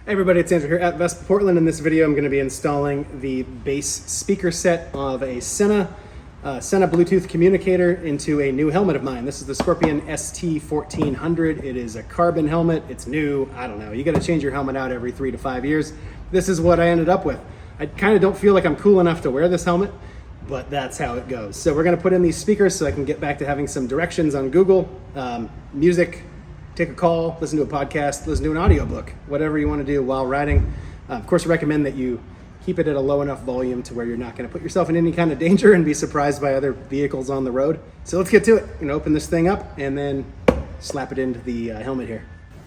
Hey everybody, it's Andrew here at Vespa Portland. In this video, I'm going to be installing the bass speaker set of a Sena Bluetooth communicator into a new helmet of mine. This is the Scorpion ST1400. It is a carbon helmet. It's new. I don't know. You got to change your helmet out every 3 to 5 years. This is what I ended up with. I kind of don't feel like I'm cool enough to wear this helmet, but that's how it goes. So we're going to put in these speakers so I can get back to having some directions on Google, music, take a call, listen to a podcast, listen to an audiobook, whatever you want to do while riding. Of course, I recommend that you keep it at a low enough volume to where you're not going to put yourself in any kind of danger and be surprised by other vehicles on the road. So let's get to it. I'm going to open this thing up and then slap it into the helmet here.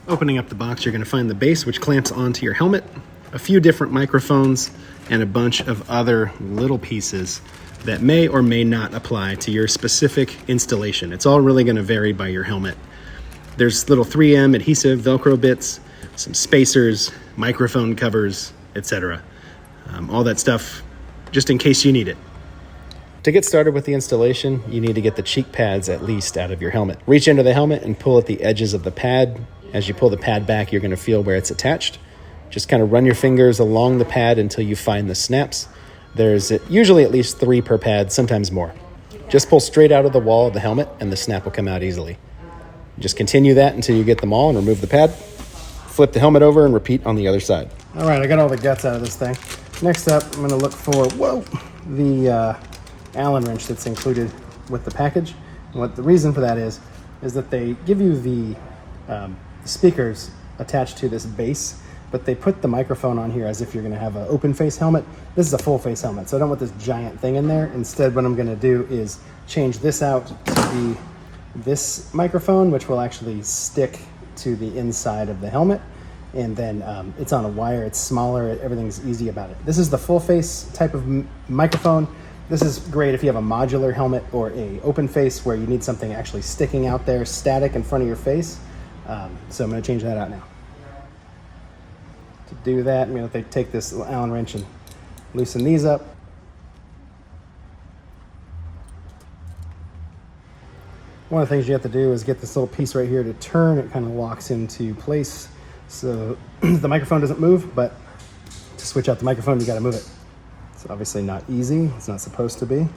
Opening up the box, you're going to find the base, which clamps onto your helmet, a few different microphones, and a bunch of other little pieces that may or may not apply to your specific installation. It's all really going to vary by your helmet. There's little 3M adhesive Velcro bits, some spacers, microphone covers, etc. All that stuff just in case you need it. To get started with the installation, you need to get the cheek pads at least out of your helmet. Reach into the helmet and pull at the edges of the pad. As you pull the pad back, you're going to feel where it's attached. Just kind of run your fingers along the pad until you find the snaps. There's usually at least 3 per pad, sometimes more. Just pull straight out of the wall of the helmet and the snap will come out easily. Just continue that until you get them all and remove the pad. Flip the helmet over and repeat on the other side. All right, I got all the guts out of this thing. Next up, I'm gonna look for, the Allen wrench that's included with the package. And what the reason for that is that they give you the speakers attached to this base, but they put the microphone on here as if you're gonna have an open face helmet. This is a full face helmet, so I don't want this giant thing in there. Instead, what I'm gonna do is change this out to be this microphone, which will actually stick to the inside of the helmet, and then it's on a wire, it's smaller, everything's easy about it. This is the full face type of microphone. This is great if you have a modular helmet or a open face where you need something actually sticking out there static in front of your face. So I'm going to change that out now. To do that, I'm going to take this Allen wrench and loosen these up. One of the things you have to do is get this little piece right here to turn. It kind of locks into place so the microphone doesn't move, but to switch out the microphone, you got to move it. It's obviously not easy. It's not supposed to be.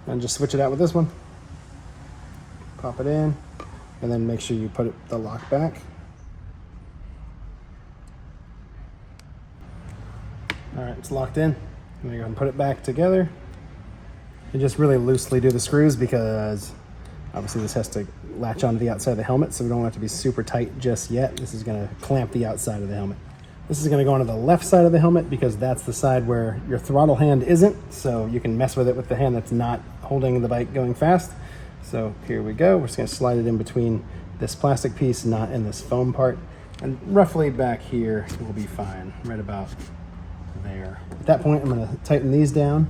And just switch it out with this one. Pop it in, and then make sure you put the lock back. All right, it's locked in. I'm gonna go ahead and put it back together and just really loosely do the screws because obviously this has to latch onto the outside of the helmet, so we don't want it to be super tight just yet. This is gonna clamp the outside of the helmet. This is gonna go onto the left side of the helmet because that's the side where your throttle hand isn't, so you can mess with it with the hand that's not holding the bike going fast. So here we go. We're just gonna slide it in between this plastic piece, not in this foam part, and roughly back here will be fine, right about there. At that point, I'm going to tighten these down.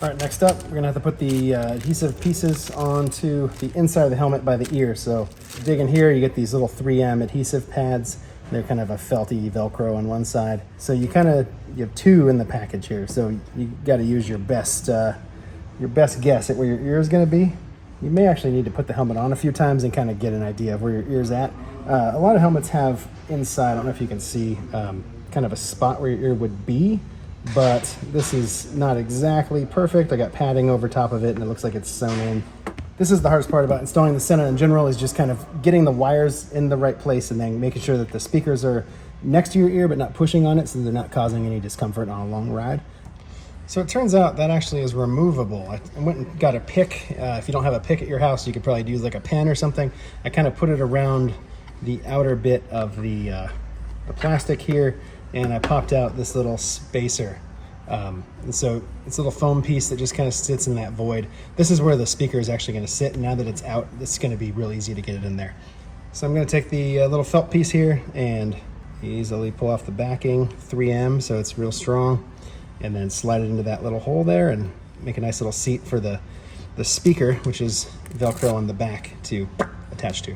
All right, next up, we're going to have to put the adhesive pieces onto the inside of the helmet by the ear. So dig in here, you get these little 3M adhesive pads. They're kind of a felty Velcro on one side. So you have 2 in the package here. So you got to use your best guess at where your ear is going to be. You may actually need to put the helmet on a few times and kind of get an idea of where your ear's at. A lot of helmets have inside, I don't know if you can see, kind of a spot where your ear would be, but this is not exactly perfect. I got padding over top of it and it looks like it's sewn in. This is the hardest part about installing the Sena in general, is just kind of getting the wires in the right place and then making sure that the speakers are next to your ear but not pushing on it so they're not causing any discomfort on a long ride. So it turns out that actually is removable. I went and got a pick. If you don't have a pick at your house, you could probably use like a pen or something. I kind of put it around the outer bit of the plastic here, and I popped out this little spacer. And so it's a little foam piece that just kind of sits in that void. This is where the speaker is actually going to sit, and now that it's out, it's going to be real easy to get it in there. So I'm going to take the little felt piece here and easily pull off the backing, 3M, so it's real strong, and then slide it into that little hole there and make a nice little seat for the speaker, which is Velcro on the back to attach to.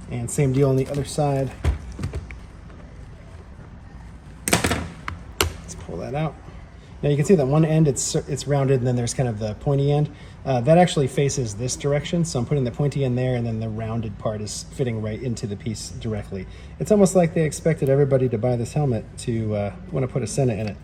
And same deal on the other side. pull that out. Now you can see that one end it's rounded, and then there's kind of the pointy end. That actually faces this direction, so I'm putting the pointy end there, and then the rounded part is fitting right into the piece directly. It's almost like they expected everybody to buy this helmet to want to put a Sena in it.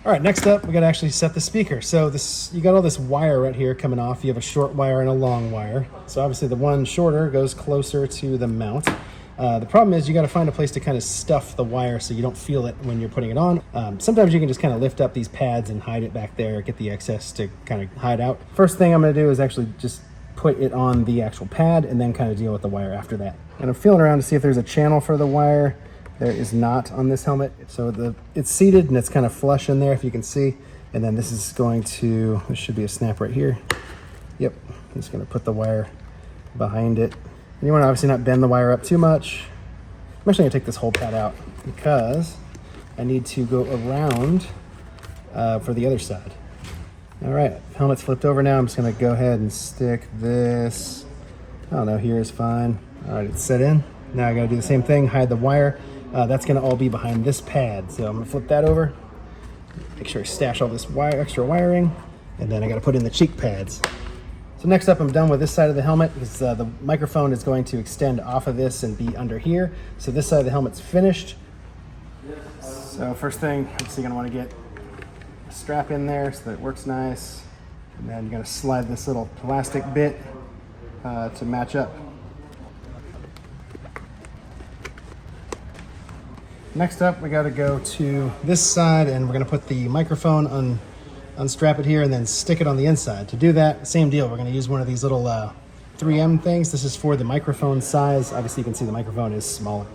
All right, next up, we got to actually set the speaker. So you got all this wire right here coming off. You have a short wire and a long wire. So obviously the one shorter goes closer to the mount. The problem is you got to find a place to kind of stuff the wire so you don't feel it when you're putting it on. Sometimes you can just kind of lift up these pads and hide it back there, get the excess to kind of hide out. First thing I'm going to do is actually just put it on the actual pad and then kind of deal with the wire after that. And I'm feeling around to see if there's a channel for the wire. There is not on this helmet. So it's seated and it's kind of flush in there, if you can see. And then this is there should be a snap right here. Yep, I'm just gonna put the wire behind it. And you wanna obviously not bend the wire up too much. I'm actually gonna take this whole pad out because I need to go around for the other side. All right, helmet's flipped over now. I'm just gonna go ahead and stick this, I don't know, here is fine. All right, it's set in. Now I gotta do the same thing, hide the wire. That's gonna all be behind this pad. So I'm gonna flip that over, make sure I stash all this extra wiring, and then I gotta put in the cheek pads. So next up, I'm done with this side of the helmet because the microphone is going to extend off of this and be under here. So this side of the helmet's finished. So first thing, obviously you're gonna wanna get a strap in there so that it works nice. And then you're gonna slide this little plastic bit to match up. Next up, we got to go to this side, and we're going to put the microphone unstrap it here and then stick it on the inside. To do that, same deal. We're going to use one of these little 3M things. This is for the microphone size. Obviously, you can see the microphone is small.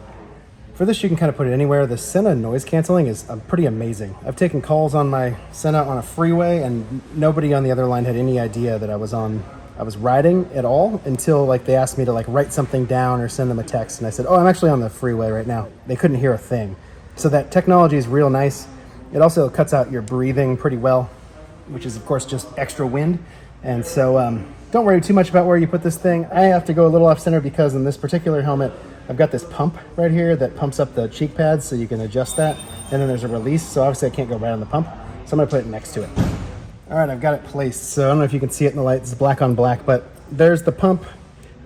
For this, you can kind of put it anywhere. The Sena noise canceling is pretty amazing. I've taken calls on my Sena on a freeway, and nobody on the other line had any idea that I was riding at all until like they asked me to like write something down or send them a text, and I said, oh, I'm actually on the freeway right now. They couldn't hear a thing. So that technology is real nice. It also cuts out your breathing pretty well, which is of course just extra wind. And so don't worry too much about where you put this thing. I have to go a little off center because in this particular helmet I've got this pump right here that pumps up the cheek pads, so you can adjust that, and then there's a release, so obviously I can't go right on the pump, so I'm gonna put it next to it. All right, I've got it placed. So I don't know if you can see it in the light. It's black on black, but there's the pump,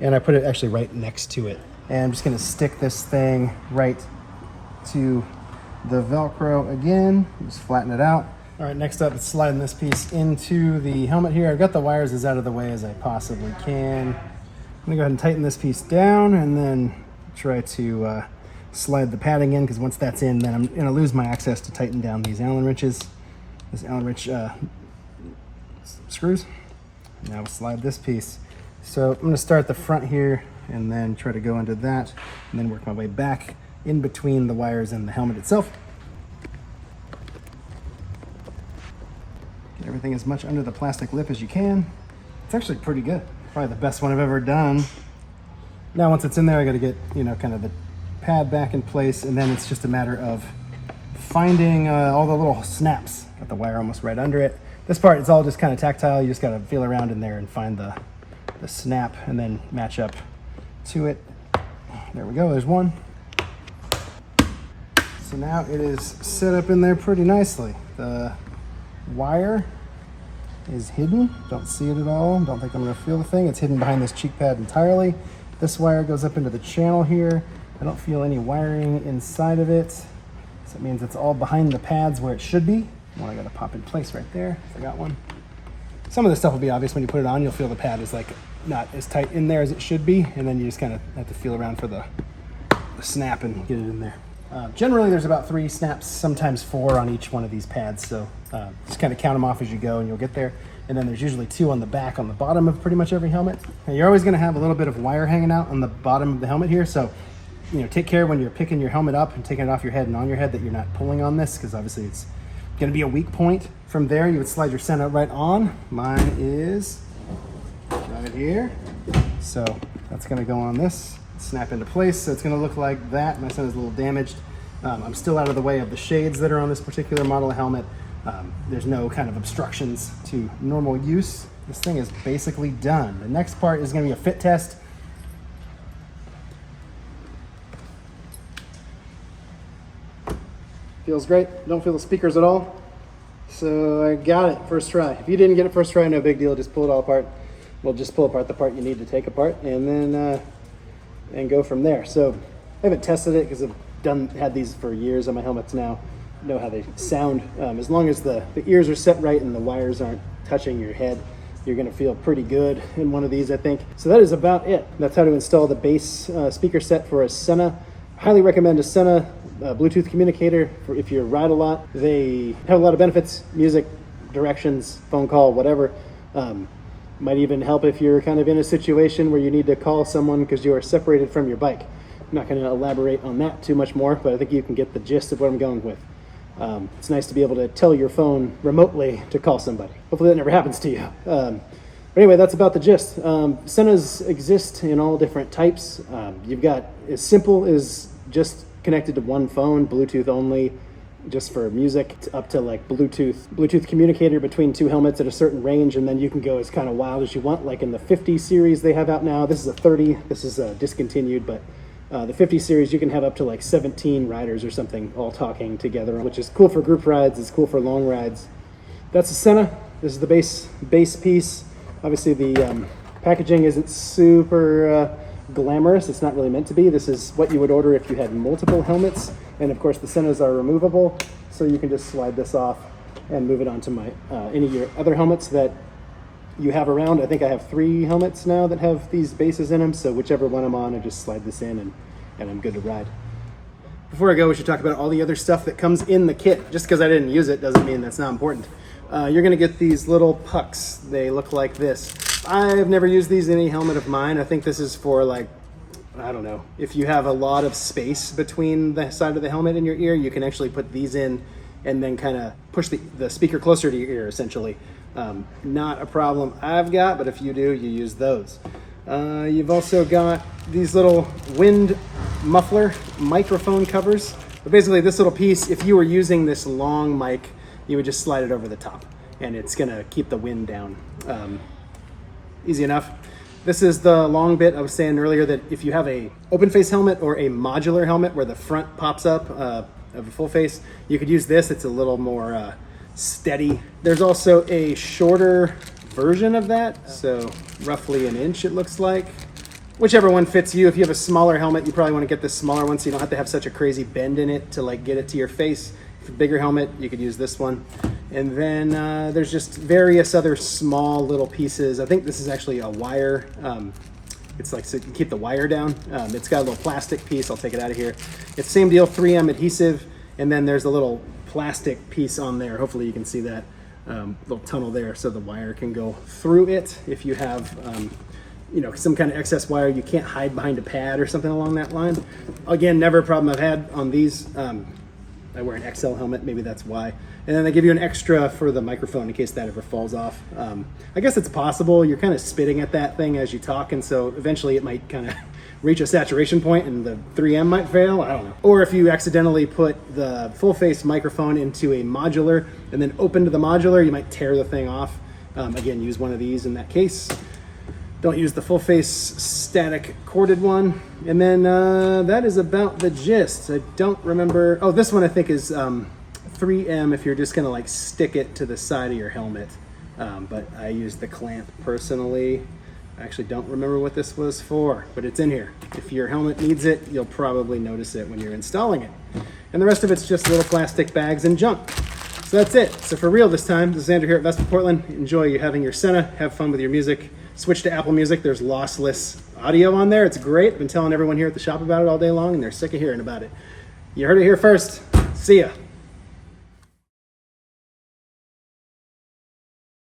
and I put it actually right next to it. And I'm just gonna stick this thing right to the Velcro again. Just flatten it out. All right, next up, it's sliding this piece into the helmet here. I've got the wires as out of the way as I possibly can. I'm gonna go ahead and tighten this piece down and then try to slide the padding in, because once that's in, then I'm gonna lose my access to tighten down these Allen wrenches. This Allen wrench screws. Now we'll slide this piece. So I'm going to start at the front here and then try to go into that and then work my way back in between the wires and the helmet itself. Get everything as much under the plastic lip as you can. It's actually pretty good. Probably the best one I've ever done. Now once it's in there, I got to get, kind of the pad back in place, and then it's just a matter of finding all the little snaps. Got the wire almost right under it. This part is all just kind of tactile. You just got to feel around in there and find the snap and then match up to it. There we go, there's one. So now it is set up in there pretty nicely. The wire is hidden. Don't see it at all. Don't think I'm going to feel the thing. It's hidden behind this cheek pad entirely. This wire goes up into the channel here. I don't feel any wiring inside of it. So that means it's all behind the pads where it should be. Well, I got to pop in place right there. Forgot one. Some of this stuff will be obvious when you put it on. You'll feel the pad is like not as tight in there as it should be, and then you just kind of have to feel around for the snap and get it in there. Generally, there's about 3 snaps, sometimes 4 on each one of these pads. So just kind of count them off as you go, and you'll get there. And then there's usually 2 on the back, on the bottom of pretty much every helmet. And you're always going to have a little bit of wire hanging out on the bottom of the helmet here. So take care when you're picking your helmet up and taking it off your head and on your head that you're not pulling on this, because obviously it's going to be a weak point. From there, you would slide your Sena right on. Mine is right here. So that's going to go on this, snap into place. So it's going to look like that. My Sena's a little damaged. I'm still out of the way of the shades that are on this particular model of helmet. There's no kind of obstructions to normal use. This thing is basically done. The next part is going to be a fit test. Feels great. Don't feel the speakers at all. So I got it first try. If you didn't get it first try, no big deal. Just pull it all apart. We'll just pull apart the part you need to take apart, and then and go from there. So I haven't tested it because I've had these for years on my helmets now. Know how they sound. As long as the ears are set right and the wires aren't touching your head, you're going to feel pretty good in one of these, I think. So that is about it. That's how to install the bass speaker set for a Sena. Highly recommend a Sena Bluetooth communicator for if you ride a lot. They have a lot of benefits: music, directions, phone call, whatever. Might even help if you're kind of in a situation where you need to call someone because you are separated from your bike. I'm not going to elaborate on that too much more, but I think you can get the gist of what I'm going with. It's nice to be able to tell your phone remotely to call somebody. Hopefully that never happens to you. But anyway, that's about the gist. Senas exist in all different types. You've got as simple as just connected to one phone, Bluetooth only, just for music, up to like Bluetooth communicator between two helmets at a certain range, and then you can go as kind of wild as you want, like in the 50 series they have out now. This is a 30, this is discontinued, but the 50 series, you can have up to like 17 riders or something all talking together, which is cool for group rides. It's cool for long rides. That's the Sena. This is the base piece. Obviously the packaging isn't super glamorous. It's not really meant to be. This is what you would order if you had multiple helmets. And of course the Senas are removable, so you can just slide this off and move it onto any of your other helmets that you have around. I think I have 3 helmets now that have these bases in them, so whichever one I'm on, I just slide this in and I'm good to ride. Before I go, we should talk about all the other stuff that comes in the kit. Just because I didn't use it doesn't mean that's not important. You're going to get these little pucks. They look like this. I've never used these in any helmet of mine. I think this is for, like, I don't know, if you have a lot of space between the side of the helmet and your ear, you can actually put these in and then kind of push the speaker closer to your ear, essentially. Not a problem I've got, but if you do, you use those. You've also got these little wind muffler microphone covers. But basically this little piece, if you were using this long mic, you would just slide it over the top and it's gonna keep the wind down. Easy enough. This is the long bit. I was saying earlier that if you have a open face helmet or a modular helmet where the front pops up of a full face, you could use this. It's a little more steady. There's also a shorter version of that, so roughly 1 inch it looks like. Whichever one fits you. If you have a smaller helmet, you probably want to get this smaller one so you don't have to have such a crazy bend in it to like get it to your face. If a bigger helmet, you could use this one. And then there's just various other small little pieces. I think this is actually a wire. It's like so you can keep the wire down. It's got a little plastic piece. I'll take it out of here. It's same deal, 3M adhesive. And then there's a little plastic piece on there. Hopefully you can see that little tunnel there so the wire can go through it. If you have some kind of excess wire you can't hide behind a pad or something along that line. Again, never a problem I've had on these. I wear an XL helmet, maybe that's why. And then they give you an extra for the microphone in case that ever falls off. I guess it's possible. You're kind of spitting at that thing as you talk, and so eventually it might kind of reach a saturation point and the 3M might fail. I don't know. Or if you accidentally put the full face microphone into a modular and then open to the modular, you might tear the thing off. Again, use one of these in that case. Don't use the full face static corded one. And then that is about the gist. I don't remember. Oh, this one I think is 3M if you're just gonna like stick it to the side of your helmet. But I use the clamp personally. I actually don't remember what this was for, but it's in here. If your helmet needs it, you'll probably notice it when you're installing it. And the rest of it's just little plastic bags and junk. So that's it. So for real this time, this is Andrew here at Vespa Portland. Enjoy you having your Sena. Have fun with your music. Switch to Apple Music. There's lossless audio on there. It's great. I've been telling everyone here at the shop about it all day long, and they're sick of hearing about it. You heard it here first. See ya.